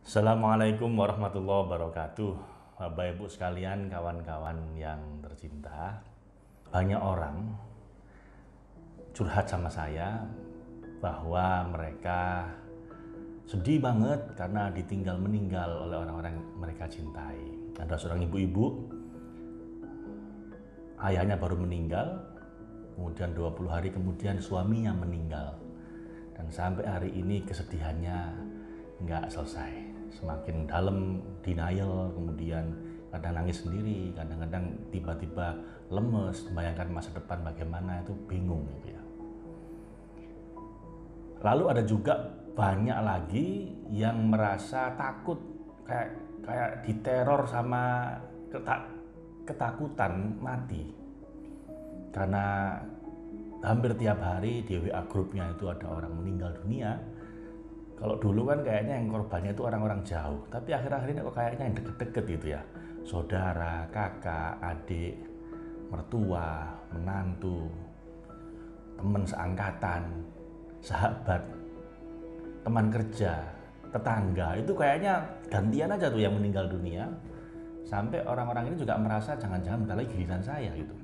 Assalamualaikum warahmatullahi wabarakatuh. Bapak Ibu sekalian, kawan-kawan yang tercinta. Banyak orang curhat sama saya bahwa mereka sedih banget karena ditinggal meninggal oleh orang-orang yang mereka cintai. Ada seorang ibu-ibu, ayahnya baru meninggal, kemudian 20 hari kemudian suaminya meninggal. Dan sampai hari ini kesedihannya nggak selesai. Semakin dalam denial, kemudian kadang nangis sendiri, kadang-kadang tiba-tiba lemes, membayangkan masa depan bagaimana, itu bingung gitu ya. Lalu ada juga banyak lagi yang merasa takut, kayak diteror sama ketakutan mati. Karena hampir tiap hari di WA grupnya itu ada orang meninggal dunia. Kalau dulu kan kayaknya yang korbannya itu orang-orang jauh, tapi akhir-akhir ini kok kayaknya yang deket-deket gitu ya. Saudara, kakak, adik, mertua, menantu, teman seangkatan, sahabat, teman kerja, tetangga, itu kayaknya gantian aja tuh yang meninggal dunia. Sampai orang-orang ini juga merasa jangan-jangan bentar lagi giliran saya gitu.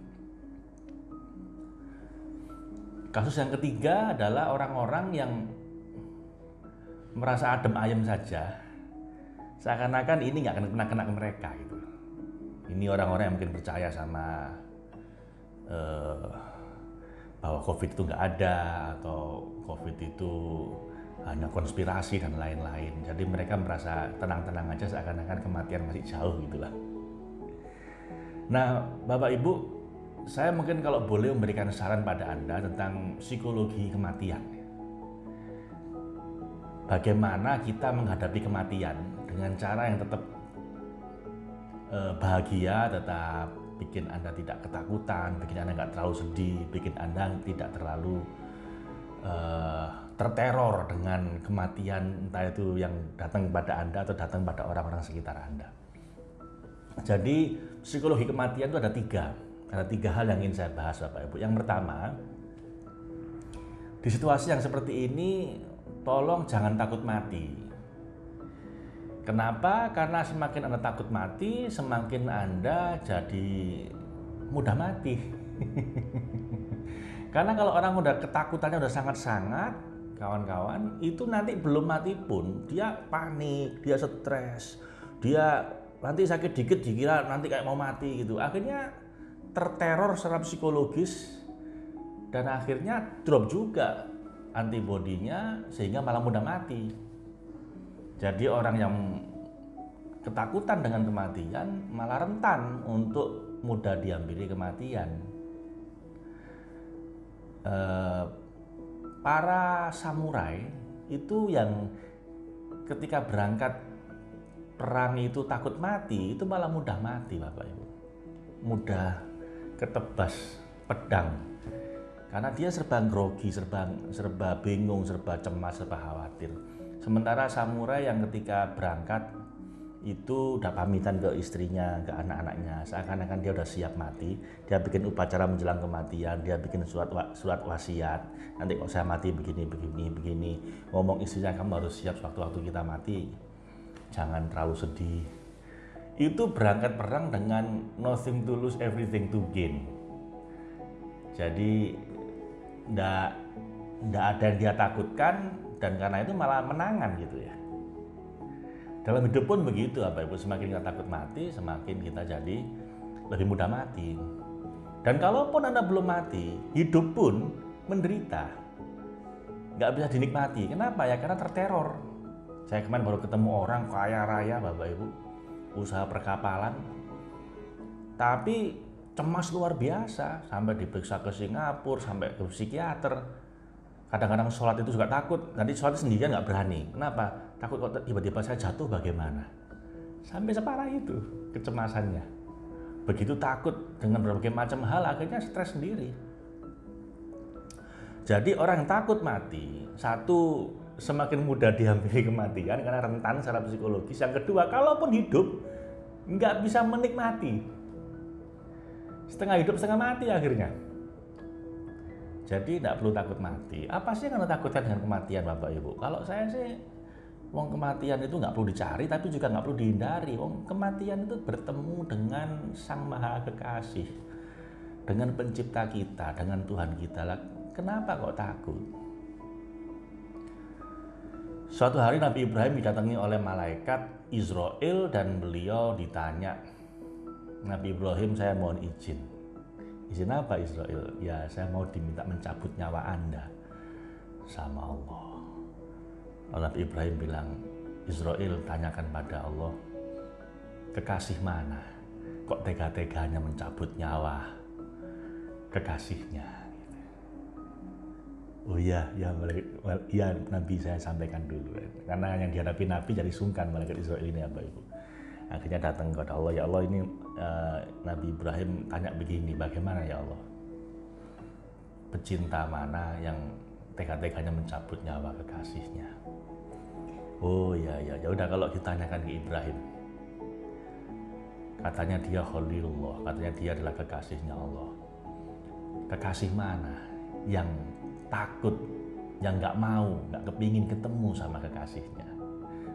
Kasus yang ketiga adalah orang-orang yang merasa adem ayem saja, seakan-akan ini nggak akan kena ke mereka gitu. Ini orang-orang yang mungkin percaya sama bahwa COVID itu nggak ada, atau COVID itu hanya konspirasi dan lain-lain. Jadi mereka merasa tenang-tenang aja, seakan-akan kematian masih jauh gitulah. Nah, Bapak Ibu, saya mungkin kalau boleh memberikan saran pada Anda tentang psikologi kematian. Bagaimana kita menghadapi kematian dengan cara yang tetap bahagia, tetap bikin Anda tidak ketakutan, bikin Anda nggak terlalu sedih, bikin Anda tidak terlalu terteror dengan kematian, entah itu yang datang kepada Anda atau datang pada orang-orang sekitar Anda. Jadi psikologi kematian itu ada tiga hal yang ingin saya bahas, Bapak Ibu. Yang pertama, di situasi yang seperti ini, tolong jangan takut mati. Kenapa? Karena semakin Anda takut mati, semakin Anda jadi mudah mati. Karena kalau orang udah ketakutannya udah sangat-sangat, kawan-kawan, itu nanti belum mati pun dia panik, dia stres, dia nanti sakit dikit dikira nanti kayak mau mati gitu. Akhirnya terteror secara psikologis dan akhirnya drop juga antibodinya, sehingga malah mudah mati. Jadi orang yang ketakutan dengan kematian malah rentan untuk mudah dihampiri kematian. Para samurai itu yang ketika berangkat perang itu takut mati, itu malah mudah mati, Bapak Ibu. Mudah ketebas pedang. Karena dia serba grogi, serba bingung, serba cemas, serba khawatir. Sementara samurai yang ketika berangkat itu udah pamitan ke istrinya, ke anak-anaknya, seakan-akan dia udah siap mati. Dia bikin upacara menjelang kematian, dia bikin surat wasiat. Nanti kalau saya mati begini. Ngomong istrinya, kamu harus siap sewaktu-waktu kita mati. Jangan terlalu sedih. Itu berangkat perang dengan nothing to lose, everything to gain. Jadi nggak ada yang dia takutkan, dan karena itu malah menangan gitu ya. Dalam hidup pun begitu, Bapak Ibu, semakin kita takut mati, semakin kita jadi lebih mudah mati. Dan kalaupun Anda belum mati, hidup pun menderita, nggak bisa dinikmati. Kenapa ya? Karena terteror. Saya kemarin baru ketemu orang kaya raya, Bapak Ibu, usaha perkapalan, tapi cemas luar biasa, sampai diperiksa ke Singapura, sampai ke psikiater. Kadang-kadang sholat itu juga takut, nanti sholat sendirian nggak berani. Kenapa? Takut kalau tiba-tiba saya jatuh bagaimana? Sampai separah itu kecemasannya. Begitu takut dengan berbagai macam hal, akhirnya stres sendiri. Jadi orang yang takut mati, satu, semakin mudah dihampiri kematian karena rentan secara psikologis. Yang kedua, kalaupun hidup, nggak bisa menikmati. Setengah hidup setengah mati akhirnya. Jadi tidak perlu takut mati. Apa sih yang Anda takutkan dengan kematian, Bapak Ibu? Kalau saya sih Wong kematian itu nggak perlu dicari, tapi juga nggak perlu dihindari. Wong kematian itu bertemu dengan Sang Maha Kekasih, dengan pencipta kita, dengan Tuhan kita. Lah, kenapa kok takut? Suatu hari Nabi Ibrahim didatangi oleh malaikat Israel dan beliau ditanya, Nabi Ibrahim, saya mohon izin. Izin apa Israel? Ya, saya mau diminta mencabut nyawa Anda sama Allah. Nabi Ibrahim bilang, Israel, tanyakan pada Allah, kekasih mana? Kok tega-teganya mencabut nyawa kekasihnya? Oh iya, ya Nabi, saya sampaikan dulu. Karena yang dihadapi Nabi jadi sungkan malaikat Israel ini, Bapak Ibu. Akhirnya datang kepada Allah, ya Allah, ini Nabi Ibrahim tanya begini, bagaimana ya Allah? Pecinta mana yang tega-teganya mencabut nyawa kekasihnya? Oh ya udah, kalau ditanyakan ke Ibrahim, katanya dia Khalilullah, katanya dia adalah kekasihnya Allah. Kekasih mana yang takut, yang nggak mau, nggak kepingin ketemu sama kekasihnya?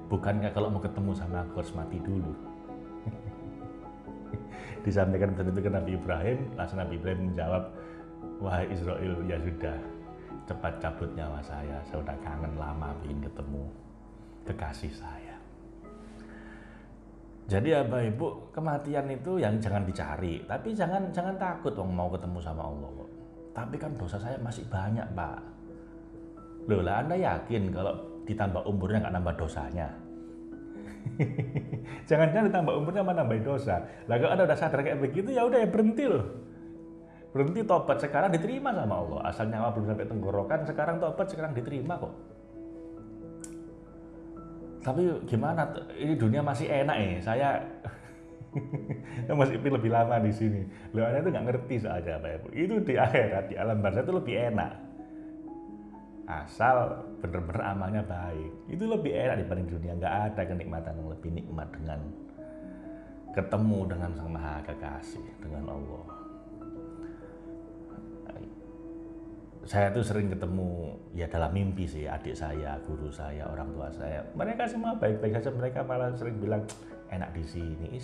Bukankah kalau mau ketemu sama aku harus mati dulu? Disampaikan pesan itu ke Nabi Ibrahim, langsung Nabi Ibrahim menjawab, wahai Israel, ya sudah, cepat cabut nyawa saya udah kangen lama ingin ketemu kekasih saya. Jadi Bapak Ibu, kematian itu yang jangan dicari, tapi jangan takut dong mau ketemu sama Allah. Tapi kan dosa saya masih banyak, Pak. Loh lah, Anda yakin kalau ditambah umurnya nggak nambah dosanya? Jangan-jangan ditambah umurnya malah nambah dosa. Lah kalau Anda udah sadar kayak begitu, ya udah, ya berhenti loh. Berhenti tobat, sekarang diterima sama Allah. Asal nyawa belum sampai tenggorokan, sekarang tobat, sekarang diterima kok. Tapi gimana? Ini dunia masih enak saya masih lebih lama di sini. Loh, Anda itu nggak ngerti soalnya, Pak Ibu. Itu di akhirat, di alam barzah itu lebih enak. Asal benar-benar amalnya baik. Itu lebih enak dibanding dunia. Nggak ada kenikmatan yang lebih nikmat dengan ketemu dengan Sang Maha Kekasih, dengan Allah. Saya tuh sering ketemu ya dalam mimpi sih, adik saya, guru saya, orang tua saya. Mereka semua baik-baik saja, mereka malah sering bilang enak di sini,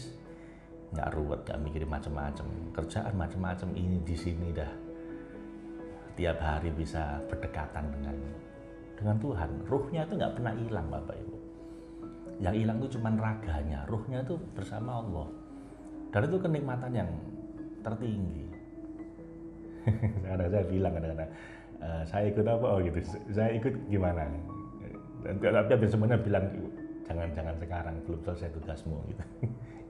nggak ruwet, nggak mikirin macam-macam, kerjaan macam-macam, ini di sini dah. Tiap hari bisa berdekatan dengan Tuhan. Ruhnya itu nggak pernah hilang, Bapak Ibu. Yang hilang itu cuma raganya, ruhnya itu bersama Allah. Dan itu kenikmatan yang tertinggi. Saya bilang kadang-kadang, saya ikut apa? Oh gitu, saya ikut gimana? Dan tapi hampir semuanya bilang, jangan sekarang, belum selesai tugasmu gitu.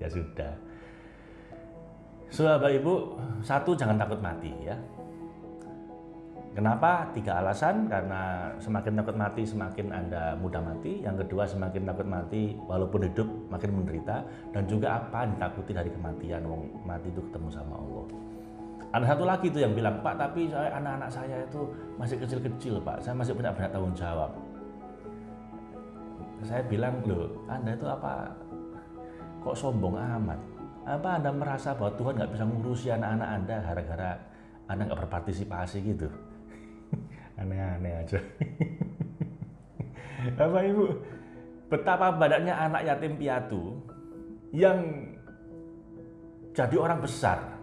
Ya sudah. So, Bapak Ibu, satu, jangan takut mati ya. Kenapa? 3 alasan. Karena semakin takut mati, semakin Anda mudah mati. Yang kedua, semakin takut mati, walaupun hidup makin menderita. Dan juga apa yang ditakuti dari kematian? Mati itu ketemu sama Allah. Ada satu lagi tuh yang bilang, Pak, tapi anak-anak saya itu masih kecil-kecil, Pak. Saya masih punya banyak tanggung jawab. Saya bilang, loh, Anda itu apa? Kok sombong amat? Apa Anda merasa bahwa Tuhan nggak bisa ngurusi anak-anak Anda gara-gara Anda nggak berpartisipasi gitu? Aneh-aneh aja. Bapak Ibu, betapa banyaknya anak yatim piatu yang jadi orang besar.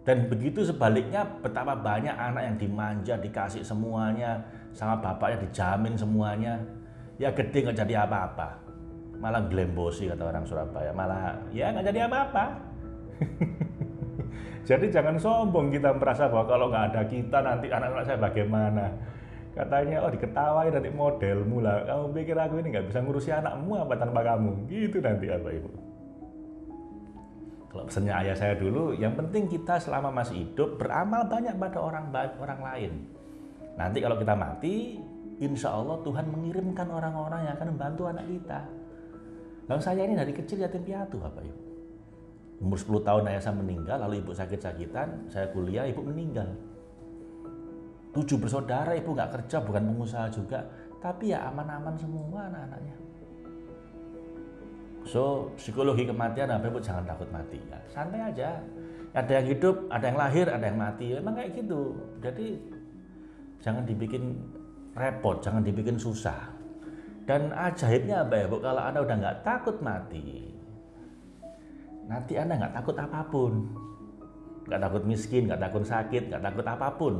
Dan begitu sebaliknya, betapa banyak anak yang dimanja, dikasih semuanya, sama bapaknya dijamin semuanya. Ya gede nggak jadi apa-apa. Malah glembosi kata orang Surabaya, malah ya nggak jadi apa-apa. Jadi jangan sombong kita merasa bahwa kalau nggak ada kita nanti anak-anak saya bagaimana. Katanya, oh diketawain nanti modelmu lah. Kamu pikir aku ini nggak bisa ngurusi anakmu apa tanpa kamu? Gitu nanti Bapak Ibu. Kalau pesannya ayah saya dulu, yang penting kita selama masih hidup beramal banyak pada orang lain. Nanti kalau kita mati, insya Allah Tuhan mengirimkan orang-orang yang akan membantu anak kita. Lalu saya ini dari kecil yatim piatu, Bapak Ibu. Umur 10 tahun ayah saya meninggal, lalu ibu sakit-sakitan, saya kuliah, ibu meninggal. 7 bersaudara, ibu nggak kerja, bukan pengusaha juga, tapi ya aman-aman semua anak-anaknya. So, psikologi kematian, Bapak Ibu jangan takut mati ya. Santai aja. Ada yang hidup, ada yang lahir, ada yang mati. Emang kayak gitu. Jadi jangan dibikin repot, jangan dibikin susah. Dan ajaibnya apa ya Bu, kalau Anda udah nggak takut mati, nanti Anda nggak takut apapun. Nggak takut miskin, nggak takut sakit, nggak takut apapun.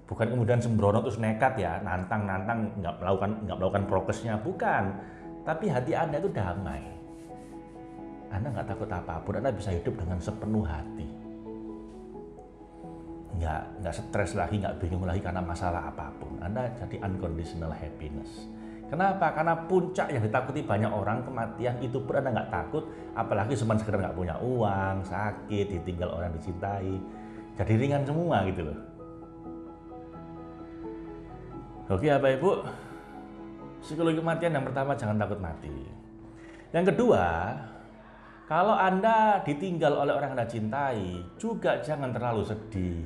Bukan kemudian sembrono terus nekat ya, nantang nggak melakukan prokesnya, bukan. Tapi hati Anda itu damai. Anda nggak takut apapun, Anda bisa hidup dengan sepenuh hati. Nggak stres lagi, nggak bingung lagi karena masalah apapun. Anda jadi unconditional happiness. Kenapa? Karena puncak yang ditakuti banyak orang, kematian, itu pun Anda nggak takut, apalagi cuma sekedar nggak punya uang, sakit, ditinggal orang dicintai. Jadi ringan semua gitu loh. Oke Bapak Ibu, psikologi kematian yang pertama, jangan takut mati. Yang kedua, kalau Anda ditinggal oleh orang yang Anda cintai, juga jangan terlalu sedih.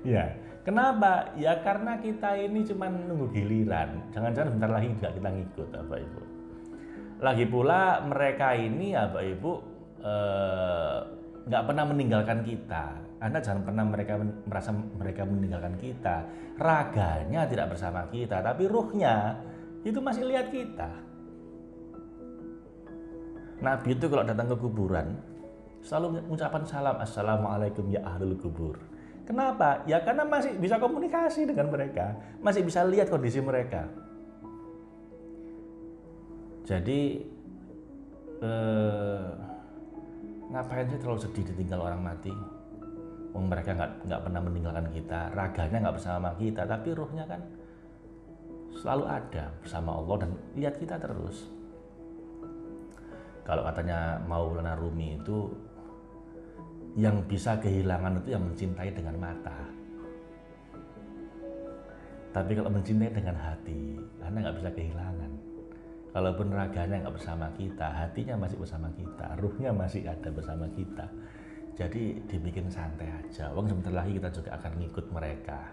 Ya, kenapa? Ya karena kita ini cuma nunggu giliran. Jangan-jangan bentar lagi juga kita ngikut, Bapak Ibu. Lagi pula mereka ini, Bapak Ibu, nggak pernah meninggalkan kita. Anda jangan pernah merasa mereka meninggalkan kita. Raganya tidak bersama kita, tapi ruhnya itu masih lihat kita. Nabi itu kalau datang ke kuburan selalu mengucapkan salam, assalamualaikum ya ahlul kubur. Kenapa? Ya karena masih bisa komunikasi dengan mereka, masih bisa lihat kondisi mereka. Jadi ngapain sih terlalu sedih ditinggal orang mati? Mereka nggak pernah meninggalkan kita, raganya nggak bersama kita, tapi ruhnya kan selalu ada bersama Allah dan lihat kita terus. Kalau katanya Maulana Rumi itu, yang bisa kehilangan itu yang mencintai dengan mata. Tapi kalau mencintai dengan hati, Anda nggak bisa kehilangan. Kalaupun raganya nggak bersama kita, hatinya masih bersama kita, ruhnya masih ada bersama kita. Jadi dibikin santai aja. Sebentar lagi kita juga akan ngikut mereka.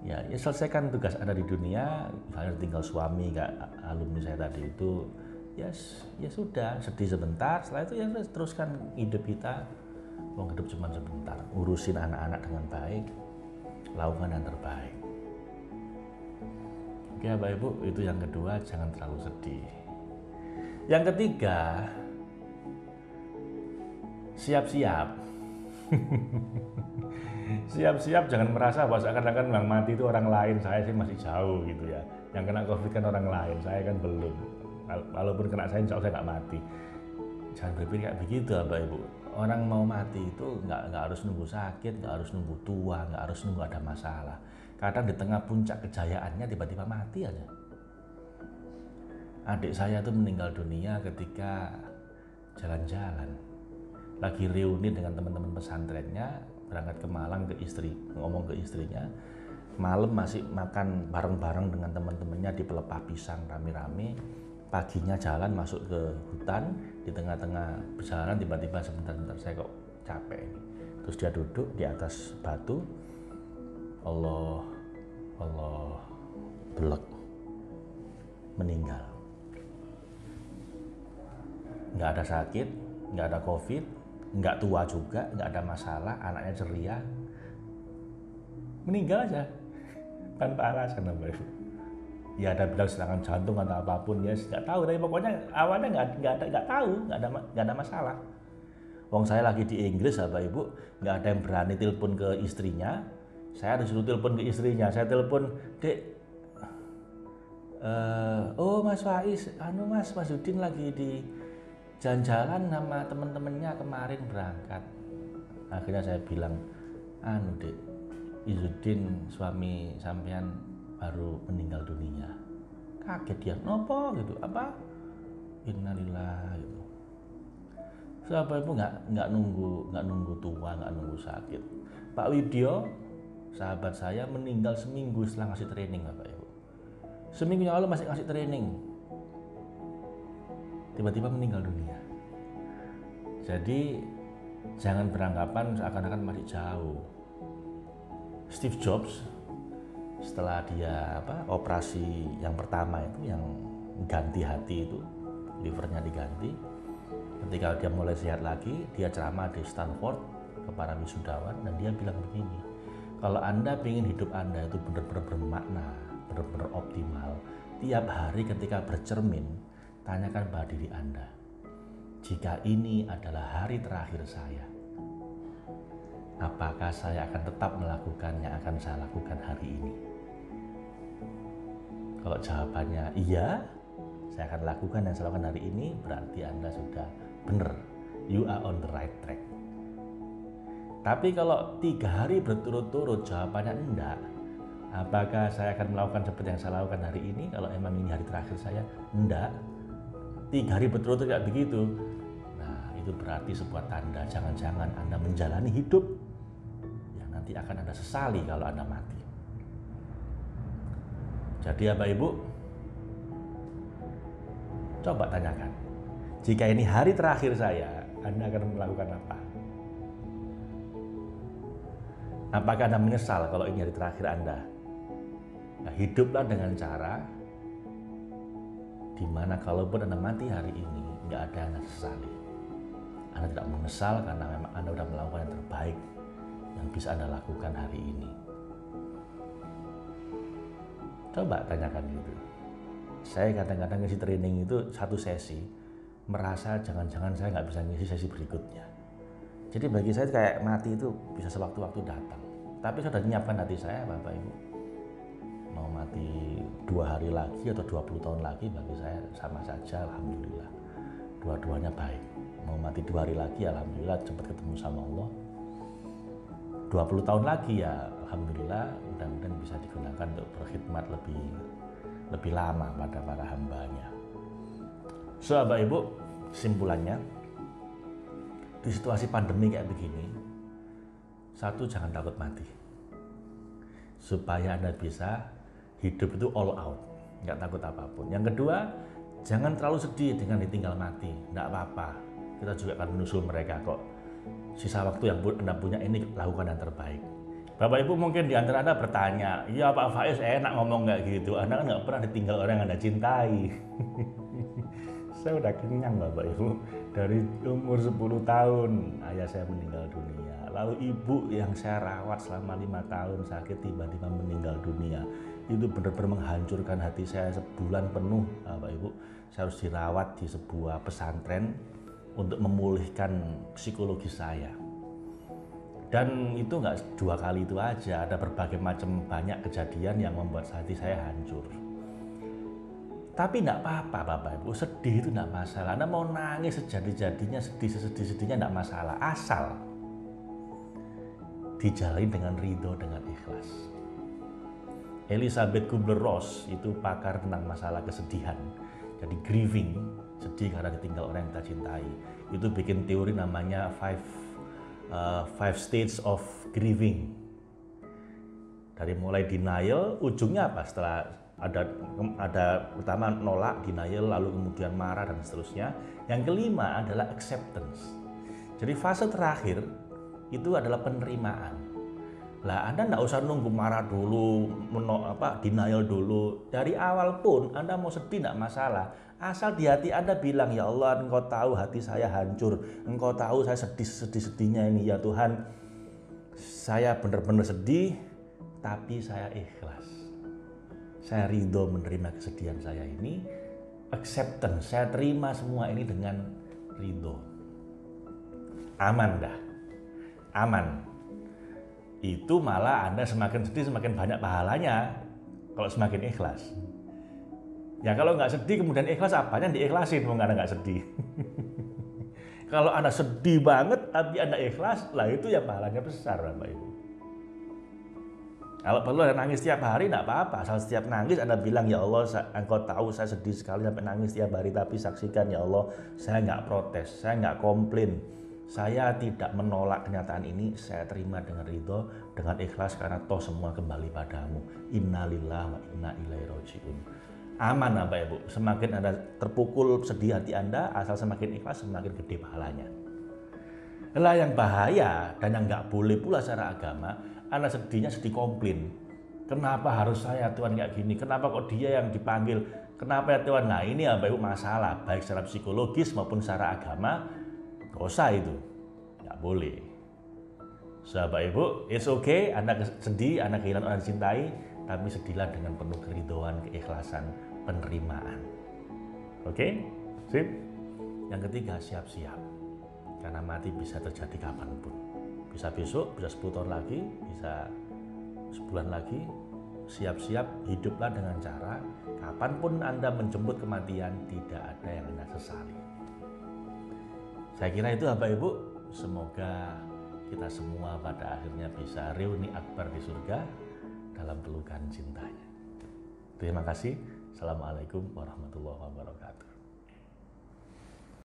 Ya selesaikan tugas Anda di dunia. Misalnya tinggal suami, kayak alumni saya tadi itu, ya sudah, sedih sebentar. Setelah itu ya teruskan hidup kita. Hidup cuma sebentar. Urusin anak-anak dengan baik, lakukan yang terbaik. Oke Bapak Ibu, itu yang kedua, jangan terlalu sedih. Yang ketiga, siap-siap. Siap-siap, jangan merasa bahwa seakan-akan yang mati itu orang lain, saya sih masih jauh gitu ya. Yang kena COVID kan orang lain, saya kan belum. Walaupun kena saya, insya Allah saya nggak mati. Jangan berpikir kayak begitu Bapak Ibu. Orang mau mati itu nggak harus nunggu sakit, nggak harus nunggu tua, nggak harus nunggu ada masalah. Kadang di tengah puncak kejayaannya tiba-tiba mati aja. Adik saya tuh meninggal dunia ketika jalan-jalan. Lagi reuni dengan teman-teman pesantrennya, berangkat ke Malang ke istri, ngomong ke istrinya, malam masih makan bareng-bareng dengan teman-temannya di pelepah pisang rame-rame. Paginya jalan masuk ke hutan, di tengah-tengah perjalanan tiba-tiba sebentar saya kok capek ini. Terus dia duduk di atas batu, Allah belek, meninggal. Nggak ada sakit, nggak ada COVID, nggak tua juga, nggak ada masalah, anaknya ceria, meninggal aja tanpa alasan Bapak Ibu. Ya ada bilang serangan jantung atau apapun, ya nggak tahu, tapi pokoknya awalnya nggak tahu, nggak ada masalah. Wong saya lagi di Inggris Bapak Ibu, nggak ada yang berani telepon ke istrinya, saya disuruh telepon ke istrinya, saya telepon, Dek, oh Mas Faiz, Mas Udin lagi di jalan-jalan sama teman-temannya kemarin berangkat. Akhirnya saya bilang, Dek, Izzuddin suami sampean baru meninggal dunia. Kaget dia, nopo gitu, apa? Innalillah gitu. Bapak Ibu nggak nunggu tua, nggak nunggu sakit. Pak Widyo, sahabat saya, meninggal seminggu setelah ngasih training Bapak Ibu. Seminggu yang lalu masih ngasih training, tiba-tiba meninggal dunia. Jadi jangan beranggapan seakan-akan masih jauh. Steve Jobs setelah dia operasi yang pertama itu, yang ganti hati itu, livernya diganti, ketika dia mulai sehat lagi, dia ceramah di Stanford ke para wisudawan dan dia bilang begini, kalau Anda ingin hidup Anda itu benar-benar bermakna, benar-benar optimal, tiap hari ketika bercermin, tanyakan pada diri Anda, jika ini adalah hari terakhir saya, apakah saya akan tetap melakukan yang akan saya lakukan hari ini? Kalau jawabannya iya, saya akan lakukan yang saya lakukan hari ini, berarti Anda sudah benar. You are on the right track. Tapi kalau 3 hari berturut-turut jawabannya enggak, apakah saya akan melakukan seperti yang saya lakukan hari ini? Kalau emang ini hari terakhir saya, enggak. 3 hari berturut-turut kayak begitu. Nah, itu berarti sebuah tanda jangan-jangan Anda menjalani hidup yang nanti akan Anda sesali kalau Anda mati. Jadi Bapak Ibu, coba tanyakan, jika ini hari terakhir saya, Anda akan melakukan apa? Apakah Anda menyesal kalau ini hari terakhir Anda? Nah, hiduplah dengan cara di mana kalaupun Anda mati hari ini, nggak ada yang Anda sesali. Anda tidak menyesal karena memang Anda sudah melakukan yang terbaik yang bisa Anda lakukan hari ini. Coba tanyakan gitu. Saya kadang-kadang ngisi training itu 1 sesi, merasa jangan-jangan saya nggak bisa ngisi sesi berikutnya. Jadi bagi saya kayak mati itu bisa sewaktu-waktu datang. Tapi saya sudah menyiapkan hati saya, Bapak Ibu. Mau mati 2 hari lagi atau 20 tahun lagi, bagi saya sama saja, alhamdulillah. Dua-duanya baik. Mau mati 2 hari lagi, alhamdulillah cepat ketemu sama Allah. 20 tahun lagi ya, alhamdulillah, mudah-mudahan bisa digunakan untuk berkhidmat lebih lama pada para hambanya. So, Bapak Ibu, kesimpulannya, di situasi pandemi kayak begini, 1, jangan takut mati. Supaya Anda bisa hidup itu all out, nggak takut apapun. Yang kedua, jangan terlalu sedih dengan ditinggal mati. Nggak apa-apa, kita juga akan menyusul mereka kok. Sisa waktu yang Anda punya ini, lakukan yang terbaik. Bapak Ibu mungkin di antara Anda bertanya, ya Pak Faiz enak ngomong nggak gitu, Anda kan nggak pernah ditinggal orang yang Anda cintai. Saya udah kenyang Bapak Ibu, dari umur 10 tahun ayah saya meninggal dunia. Lalu ibu yang saya rawat selama 5 tahun sakit tiba-tiba meninggal dunia. Itu benar-benar menghancurkan hati saya sebulan penuh Bapak Ibu. Saya harus dirawat di sebuah pesantren untuk memulihkan psikologi saya. Dan itu nggak 2 kali itu aja, ada berbagai macam banyak kejadian yang membuat hati saya hancur. Tapi enggak apa-apa Bapak Ibu, sedih itu enggak masalah. Anda mau nangis sejadi-jadinya, sedih-sedih-sedihnya enggak masalah. Asal dijalani dengan ridho, dengan ikhlas. Elizabeth Kubler-Ross itu pakar tentang masalah kesedihan. Jadi grieving, sedih karena ditinggal orang yang kita cintai. Itu bikin teori namanya five stages of grieving. Dari mulai denial, ujungnya apa? Setelah ada pertama nolak, denial, lalu kemudian marah dan seterusnya. Yang kelima adalah acceptance. Jadi fase terakhir itu adalah penerimaan. Lah Anda enggak usah nunggu marah dulu, denial dulu. Dari awal pun Anda mau sedih enggak masalah. Asal di hati Anda bilang, ya Allah, Engkau tahu hati saya hancur. Engkau tahu saya sedih-sedihnya ini, ya Tuhan. Saya benar-benar sedih, tapi saya ikhlas. Saya ridho menerima kesedihan saya ini, acceptance, saya terima semua ini dengan ridho. Aman dah, aman. Itu malah Anda semakin sedih semakin banyak pahalanya kalau semakin ikhlas. Ya kalau nggak sedih kemudian ikhlas, apanya diikhlasin kalau Anda nggak sedih. Kalau Anda sedih banget tapi Anda ikhlas, lah itu ya pahalanya besar Bapak Ibu. Kalau perlu Anda nangis tiap hari, tidak apa-apa. Asal setiap nangis Anda bilang, ya Allah, Engkau tahu saya sedih sekali sampai nangis tiap hari. Tapi saksikan ya Allah, saya nggak protes, saya nggak komplain. Saya tidak menolak kenyataan ini, saya terima dengan ridho, dengan ikhlas karena toh semua kembali padamu. Innalillahi wa inna ilaihi rajiun. Aman Bapak Ibu, semakin Anda terpukul sedih hati Anda, asal semakin ikhlas semakin gede pahalanya. Lah yang bahaya dan yang nggak boleh pula secara agama, Anda sedihnya sedih komplain. Kenapa harus saya Tuhan kayak gini? Kenapa kok dia yang dipanggil? Kenapa ya Tuhan? Nah ini Bapak Ibu masalah, baik secara psikologis maupun secara agama, dosa itu. Nggak boleh. So Bapak Ibu, it's okay, Anda sedih, Anda kehilangan orang dicintai, tapi sedihlah dengan penuh keridhaan, keikhlasan, penerimaan. Oke? Sip? Yang ketiga, siap-siap. Karena mati bisa terjadi kapanpun. Bisa besok, bisa 10 tahun lagi, bisa sebulan lagi. Siap-siap, hiduplah dengan cara kapanpun Anda menjemput kematian, tidak ada yang Anda sesali. Saya kira itu Bapak Ibu. Semoga kita semua pada akhirnya bisa reuni akbar di surga dalam pelukan cintanya. Terima kasih. Assalamualaikum warahmatullahi wabarakatuh.